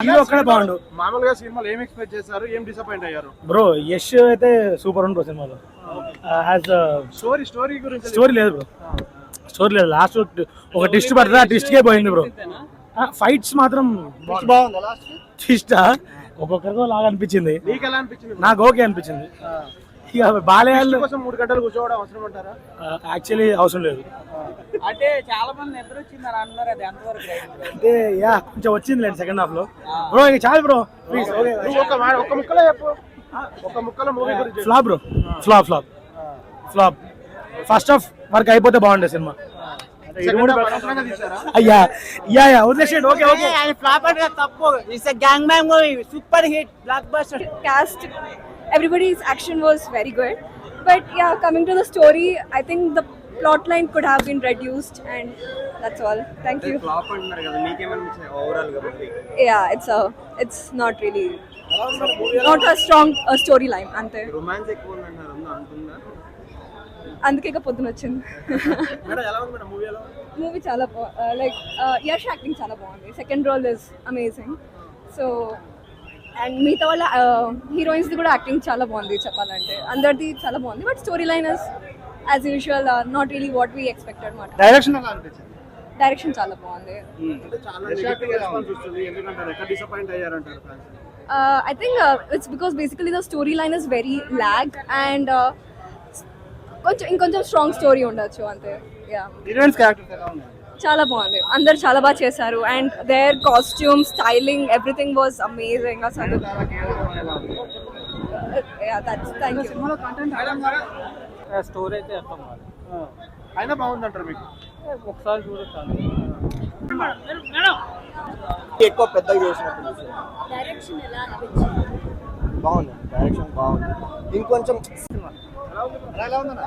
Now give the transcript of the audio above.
Hero ఒక్కడే బాగుండు. మామూలుగా సినిమాలో ఏం ఎక్స్పెక్ట్ చేశారు, ఏం డిసప్పాయింట్ అయ్యారు? బ్రో యష్ అయితే సూపర్ ఉంది బ్రో సినిమాలో. స్టోరీ గురించి స్టోరీ లేదు బ్రో, స్టోరీ లేదు. లాస్ట్ ఒక ట్విస్ట్ పడుతుంది, ఆ ట్విస్ట్ కే పోయింది బ్రో. ఫైట్స్ మాత్రం బాగుంది. లాస్ట్ ట్విస్ట్ ఒక్కొక్కరికో లాగా అనిపించింది. మీకు ఎలా అనిపించింది? నాకు ఓకే అనిపించింది. ఇక బాలయ్య కోసం 3 గంటలు కూర్చోవడం అవసరం అంటారా? యాక్చువల్లీ అవసరం లేదు. అంటే చాలా మంది నిద్ర వచ్చిందని అన్నారు, అది ఎంతవరకు అంటే యా కొంచెం వచ్చింది లేండి సెకండ్ హాఫ్ లో. బ్రో ఇక చాలు బ్రో ప్లీజ్. నువ్వు ఒక ముక్కలో చెప్పు, ఒక ముక్కలో మూవీ గురించి. Flop bro, flop flop flop. First half వరకు అయిపోతే బాగుండే సినిమా. అయ్యా యా యా వదిలేసేయండి. ఓకే ఓకే ఫ్లాప్ అంటే తప్పు. It's a gang bang movie, super hit, block buster. Cast, everybody's action was very good, but yeah, coming to the story, I think the plot line could have been reduced, and that's all. Thank you. Flop అంటున్నారు కదా, మీకేమనిపించింది overall గా movie? Yeah, it's not really not a strong storyline ante. Romance ఎక్కువ ఉందన్నారు, అంటుందా? అందుకే ఇక పొద్దున వచ్చింది. మేడం ఎలా ఉంది మేడం మూవీ? ఎలా మూవీ చాలా లైక్ యష్ యాక్టింగ్ చాలా బాగుంది. Second role is amazing. So and మిగతా వాళ్ళ హీరోయిన్స్ ది కూడా యాక్టింగ్ చాలా బాగుంది చెప్పాలంటే. అందరిది చాలా బాగుంది, but story line is as usual not really what we expected మాట. డైరెక్షన్ ఎలా అనిపించింది? డైరెక్షన్ చాలా బాగుంది. అంటే చాలా నెగటివ్ రెస్పాన్స్ వస్తుంది, ఎందుకంటే ఎక్కడ డిసప్పాయింట్ అయ్యారంటారు fans? I think it's because basically the storyline is very lag and ఇంకొంచెం స్ట్రాంగ్ స్టోరీ ఉండొచ్చు అంతే. యా హీరోయిన్స్ క్యారెక్టర్స్ ఎలా ఉన్నాయి? చాలా బాగుంది, అందరు చాలా బాగా చేశారు. And their costume, styling, everything was amazing అసలు. Thank you. సినిమాలో కంటెంట్ స్టోరీ అయితే అర్థం కాదు, అయినా బాగుందంటారు మీకు? ఒకసారి చూడొచ్చు. ఎక్కువ పెద్దగా చేసినట్టు డైరెక్షన్ ఎలా అనిపించింది? బాగుంది, డైరెక్షన్ బాగుంది. ఇంకొంచెం ఎలా ఉందన్నా?